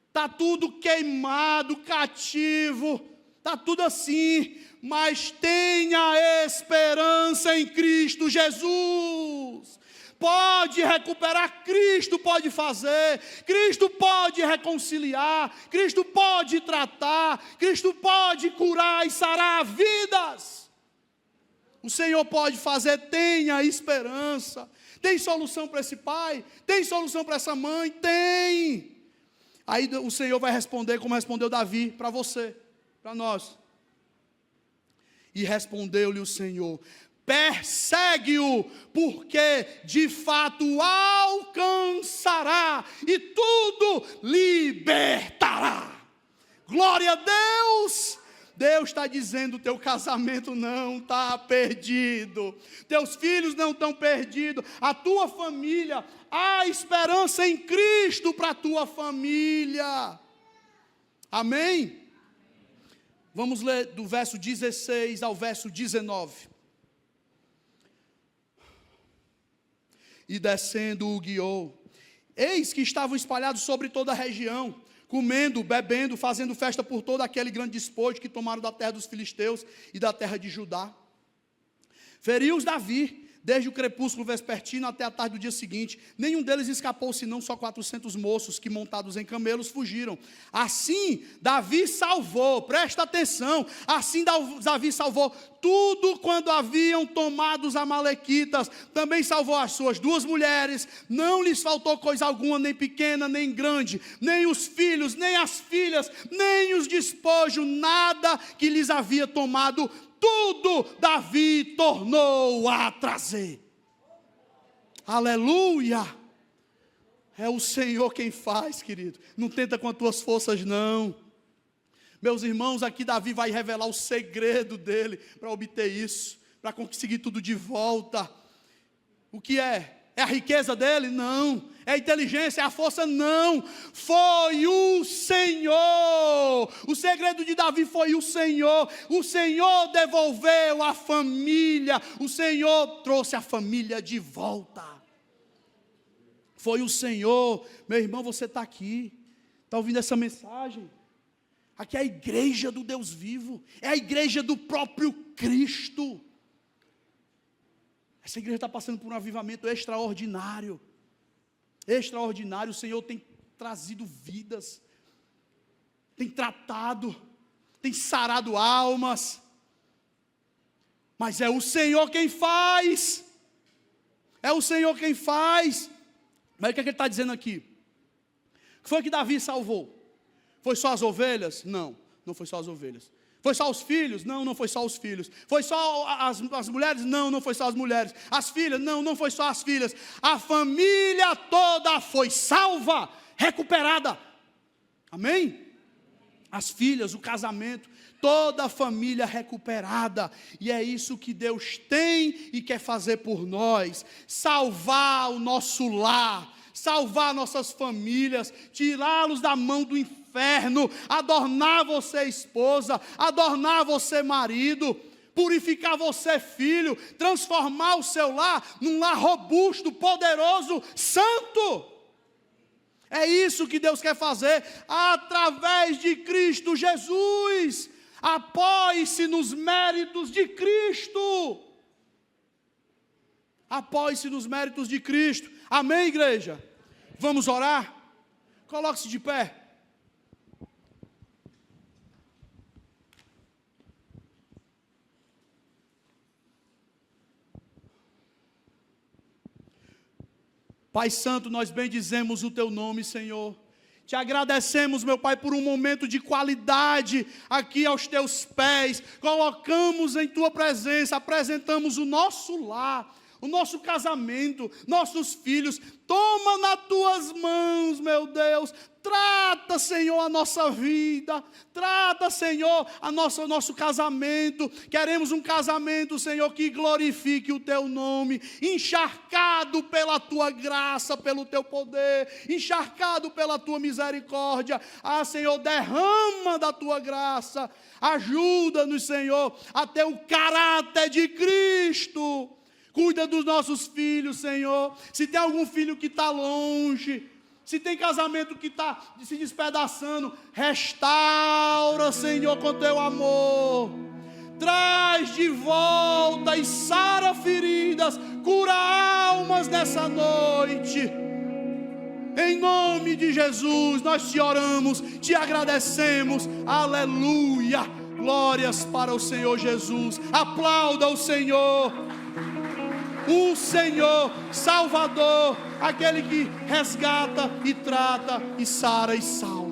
Está tudo queimado, cativo, está tudo assim, mas tenha esperança em Cristo Jesus. Pode recuperar, Cristo pode fazer, Cristo pode reconciliar, Cristo pode tratar, Cristo pode curar e sarar vidas. O Senhor pode fazer, tenha esperança. Tem solução para esse pai? Tem solução para essa mãe? Tem. Aí o Senhor vai responder como respondeu Davi para você, para nós. E respondeu-lhe o Senhor: persegue-o, porque de fato alcançará e tudo libertará. Glória a Deus! Deus está dizendo: teu casamento não está perdido, teus filhos não estão perdidos, a tua família, há esperança em Cristo para a tua família. Amém? Vamos ler do verso 16 ao verso 19. E descendo o guiou, eis que estavam espalhados sobre toda a região, comendo, bebendo, fazendo festa por todo aquele grande despojo que tomaram da terra dos filisteus e da terra de Judá. Feriu-os Davi, desde o crepúsculo vespertino até a tarde do dia seguinte. Nenhum deles escapou, senão só 400 moços que, montados em camelos, fugiram. Assim, Davi salvou, presta atenção, assim Davi salvou tudo quando haviam tomado os amalequitas. Também salvou as suas 2 mulheres, não lhes faltou coisa alguma, nem pequena, nem grande, nem os filhos, nem as filhas, nem os despojos, nada que lhes havia tomado. Tudo Davi tornou a trazer. Aleluia! É o Senhor quem faz, querido. Não tenta com as tuas forças, não. Meus irmãos, aqui Davi vai revelar o segredo dele para obter isso, para conseguir tudo de volta. O que é? É a riqueza dele? Não. É a inteligência, é a força? Não. Foi o Senhor. O segredo de Davi foi o Senhor. O Senhor devolveu a família. O Senhor trouxe a família de volta. Foi o Senhor. Meu irmão, você está aqui, está ouvindo essa mensagem? Aqui é a igreja do Deus vivo. É a igreja do próprio Cristo. Essa igreja está passando por um avivamento extraordinário. Extraordinário. O Senhor tem trazido vidas, tem tratado, tem sarado almas. Mas é o Senhor quem faz. É o Senhor quem faz. Mas o que é que ele está dizendo aqui? O que foi que Davi salvou? Foi só as ovelhas? Não, não foi só as ovelhas. Foi só os filhos? Não, não foi só os filhos. Foi só as mulheres? Não, não foi só as mulheres. As filhas? Não, não foi só as filhas. A família toda foi salva, recuperada. Amém? As filhas, o casamento, toda a família recuperada. E é isso que Deus tem e quer fazer por nós. Salvar o nosso lar, salvar nossas famílias, tirá-los da mão do inferno, adornar você esposa, adornar você marido, purificar você filho, transformar o seu lar num lar robusto, poderoso, santo. É isso que Deus quer fazer através de Cristo Jesus. Apoie-se nos méritos de Cristo. Apoie-se nos méritos de Cristo. Amém, igreja? Vamos orar? Coloque-se de pé. Pai Santo, nós bendizemos o Teu nome, Senhor. Te agradecemos, meu Pai, por um momento de qualidade aqui aos Teus pés. Colocamos em Tua presença, apresentamos o nosso lar, o nosso casamento, nossos filhos. Toma nas Tuas mãos, meu Deus. Trata, Senhor, a nossa vida. Trata, Senhor, o nosso casamento. Queremos um casamento, Senhor, que glorifique o Teu nome. Encharcado pela Tua graça, pelo Teu poder. Encharcado pela Tua misericórdia. Ah, Senhor, derrama da Tua graça. Ajuda-nos, Senhor, a ter o caráter de Cristo. Cuida dos nossos filhos, Senhor. Se tem algum filho que está longe, se tem casamento que está se despedaçando, restaura, Senhor, com Teu amor. Traz de volta e sara feridas, cura almas nessa noite. Em nome de Jesus, nós te oramos, te agradecemos. Aleluia, Glórias para o Senhor Jesus. Aplauda o Senhor. O Senhor Salvador, aquele que resgata e trata e sara e salva.